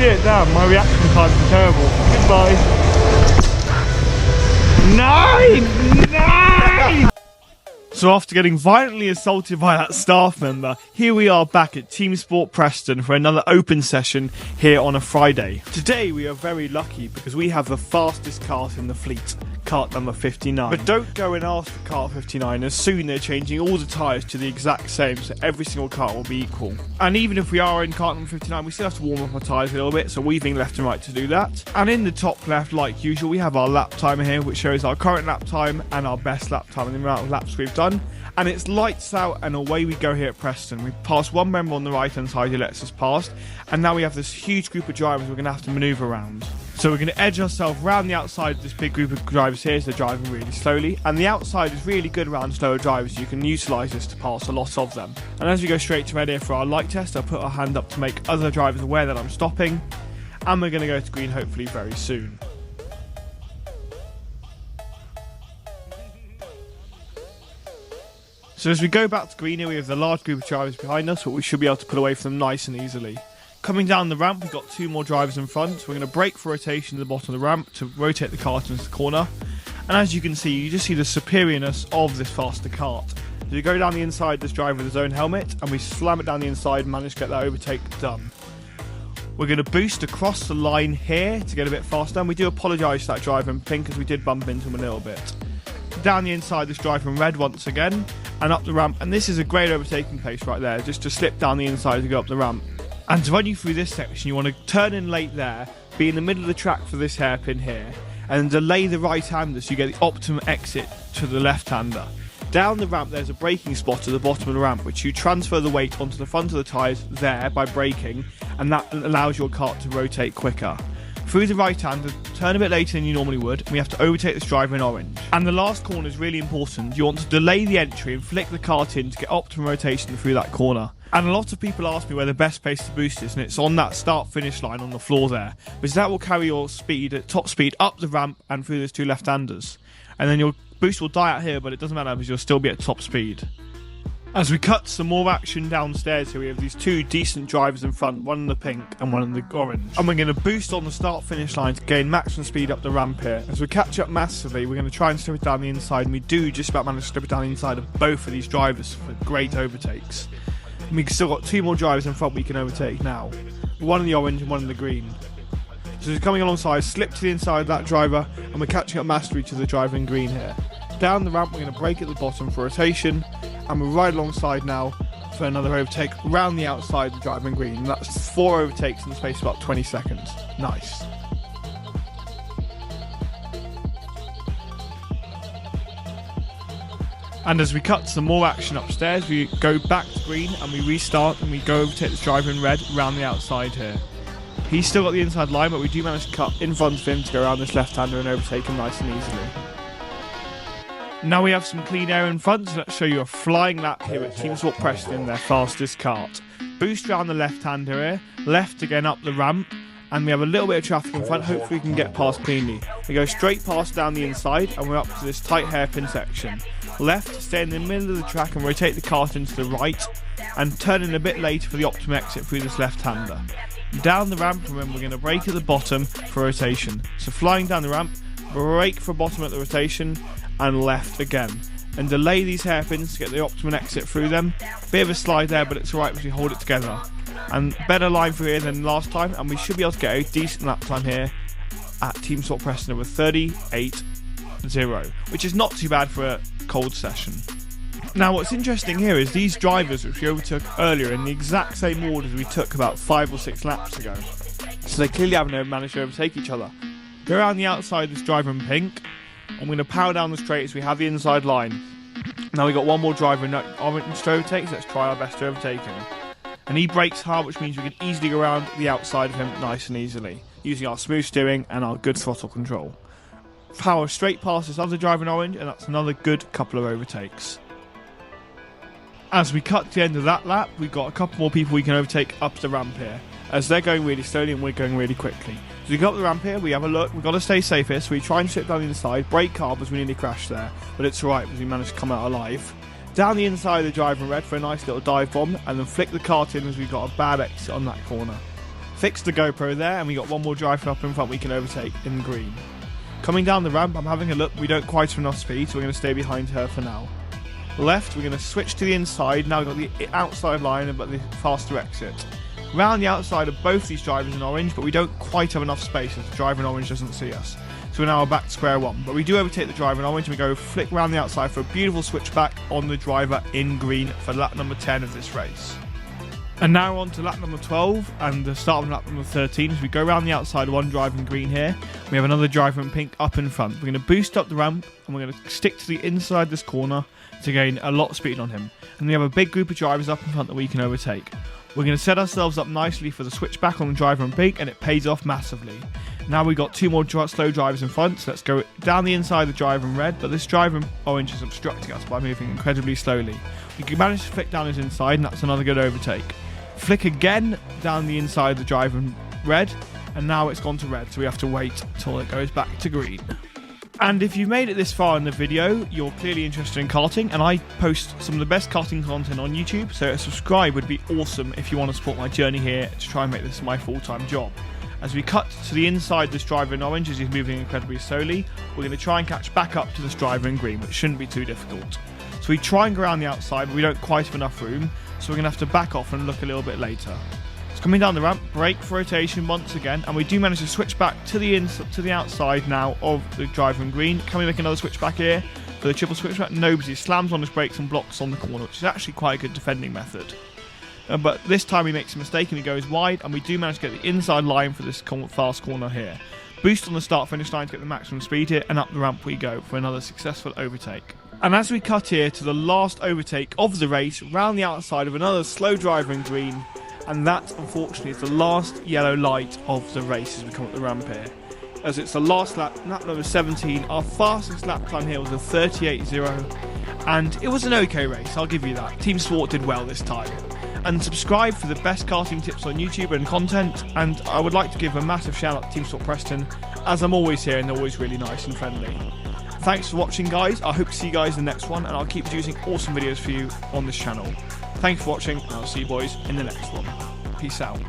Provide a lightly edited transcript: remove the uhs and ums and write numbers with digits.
Shit, damn, my reaction times are terrible. Goodbye. Nine! So after getting violently assaulted by that staff member, here we are back at Teamsport Preston for another open session here on a Friday. Today we are very lucky because we have the fastest kart in the fleet, kart number 59. But don't go and ask for kart 59, as soon they're changing all the tyres to the exact same, so every single kart will be equal. And even if we are in kart number 59, we still have to warm up our tyres a little bit, so weaving left and right to do that. And in the top left, like usual, we have our lap timer here, which shows our current lap time and our best lap time and the amount of laps we've done. And it's lights out and away we go here at Preston. We've passed one member on the right hand side who lets us past, and now we have this huge group of drivers we're going to have to manoeuvre around. So we're going to edge ourselves round the outside of this big group of drivers here, so they're driving really slowly, and the outside is really good around slower drivers. You can utilise this to pass a lot of them. And as we go straight to red here for our light test, I'll put our hand up to make other drivers aware that I'm stopping, and we're going to go to green hopefully very soon. So as we go back to green here, we have the large group of drivers behind us, but we should be able to pull away from them nice and easily. Coming down the ramp, we've got two more drivers in front, so we're going to brake for rotation at the bottom of the ramp to rotate the kart into the corner. And as you can see, you just see the superiorness of this faster kart. So we go down the inside, this driver with his own helmet, and we slam it down the inside and manage to get that overtake done. We're going to boost across the line here to get a bit faster, and we do apologise to that driver in pink as we did bump into him a little bit. Down the inside, this driver in red once again, and up the ramp, and this is a great overtaking place right there, just to slip down the inside to go up the ramp. And to run you through this section, you want to turn in late there, be in the middle of the track for this hairpin here, and delay the right-hander so you get the optimum exit to the left-hander. Down the ramp there's a braking spot at the bottom of the ramp, which you transfer the weight onto the front of the tyres there by braking, and that allows your kart to rotate quicker. Through the right-hander, turn a bit later than you normally would, and we have to overtake this driver in orange. And the last corner is really important. You want to delay the entry and flick the kart in to get optimum rotation through that corner. And a lot of people ask me where the best place to boost is, and it's on that start-finish line on the floor there, because that will carry your speed at top speed up the ramp and through those two left-handers. And then your boost will die out here, but it doesn't matter because you'll still be at top speed. As we cut some more action downstairs here, we have these two decent drivers in front, one in the pink and one in the orange. And we're going to boost on the start-finish line to gain maximum speed up the ramp here. As we catch up massively, we're going to try and slip it down the inside, and we do just about manage to slip it down the inside of both of these drivers for great overtakes. And we've still got two more drivers in front we can overtake now. One in the orange and one in the green. So we're coming alongside, slip to the inside of that driver, and we're catching up massively to the driver in green here. Down the ramp, we're going to brake at the bottom for rotation, and we're right alongside now for another overtake round the outside of the driver in green. And that's 4 overtakes in the space of about 20 seconds. Nice. And as we cut some more action upstairs, we go back to green and we restart and we go overtake this driver in red round the outside here. He's still got the inside line, but we do manage to cut in front of him to go around this left-hander and overtake him nice and easily. Now we have some clean air in front, so let's show you a flying lap here at Teamsport Preston in their fastest kart. Boost around the left-hander here, left again up the ramp, and we have a little bit of traffic in front. Hopefully we can get past cleanly. We go straight past down the inside, and we're up to this tight hairpin section. Left, stay in the middle of the track and rotate the kart into the right, and turn in a bit later for the optimum exit through this left-hander. Down the ramp, remember we're going to brake at the bottom for rotation. So flying down the ramp, brake for bottom at the rotation, and left again, and delay these hairpins to get the optimum exit through them. Bit of a slide there, but it's alright because we hold it together. And better line through here than last time, and we should be able to get a decent lap time here at Teamsport Preston of a 38.0, which is not too bad for a cold session. Now what's interesting here is these drivers which we overtook earlier in the exact same order as we took about 5 or 6 laps ago. So they clearly haven't managed to overtake each other. Go around the outside of this driver in pink. I'm going to power down the straight as we have the inside line. Now we've got one more driver in orange to overtake, so let's try our best to overtake him. And he brakes hard, which means we can easily go around the outside of him nice and easily, using our smooth steering and our good throttle control. Power straight past this other driver in orange, and that's another good couple of overtakes. As we cut to the end of that lap, we've got a couple more people we can overtake up the ramp here, as they're going really slowly and we're going really quickly. So we go up the ramp here, we have a look, we've got to stay safe here, so we try and slip down the inside, brake hard as we nearly crashed there, but it's alright because we managed to come out alive. Down the inside of the driver in red for a nice little dive bomb, and then flick the kart in as we got a bad exit on that corner. Fixed the GoPro there, and we got one more driver up in front we can overtake in green. Coming down the ramp, I'm having a look. We don't quite have enough speed, so we're going to stay behind her for now. Left, we're going to switch to the inside. Now we've got the outside line, but the faster exit. Round the outside of both these drivers in orange, but we don't quite have enough space as the driver in orange doesn't see us. So we're now back to square one. But we do overtake the driver in orange, and we go flick round the outside for a beautiful switchback on the driver in green for lap number 10 of this race. And now we're on to lap number 12 and the start of lap number 13 as we go around the outside, one driver in green here. We have another driver in pink up in front. We're going to boost up the ramp and we're going to stick to the inside this corner to gain a lot of speed on him. And we have a big group of drivers up in front that we can overtake. We're going to set ourselves up nicely for the switchback on the driver in pink, and it pays off massively. Now we've got two more slow drivers in front, so let's go down the inside of the driver in red, but this driver in orange is obstructing us by moving incredibly slowly. We can manage to flick down his inside, and that's another good overtake. Flick again down the inside of the driver in red, and now it's gone to red, so we have to wait until it goes back to green. And if you've made it this far in the video, you're clearly interested in karting, and I post some of the best karting content on YouTube, so a subscribe would be awesome if you want to support my journey here to try and make this my full-time job. As we cut to the inside this driver in orange as he's moving incredibly slowly, we're going to try and catch back up to this driver in green, which shouldn't be too difficult. So we try and go around the outside, but we don't quite have enough room, so we're going to have to back off and look a little bit later. It's coming down the ramp, brake for rotation once again, and we do manage to switch back to the outside now of the driver in green. Can we make another switch back here for the triple switchback? No, because he slams on his brakes and blocks on the corner, which is actually quite a good defending method. But this time he makes a mistake and he goes wide, and we do manage to get the inside line for this fast corner here. Boost on the start-finish line to get the maximum speed here, and up the ramp we go for another successful overtake. And as we cut here to the last overtake of the race, round the outside of another slow driver in green, and that, unfortunately, is the last yellow light of the race as we come up the ramp here. As it's the last lap, lap number 17, our fastest lap time here was a 38.0, and it was an okay race, I'll give you that. Team Sport did well this time. And subscribe for the best karting tips on YouTube and content, and I would like to give a massive shout out to Team Sport Preston, as I'm always here and they're always really nice and friendly. Thanks for watching, guys. I hope to see you guys in the next one, and I'll keep producing awesome videos for you on this channel. Thanks for watching, and I'll see you boys in the next one. Peace out.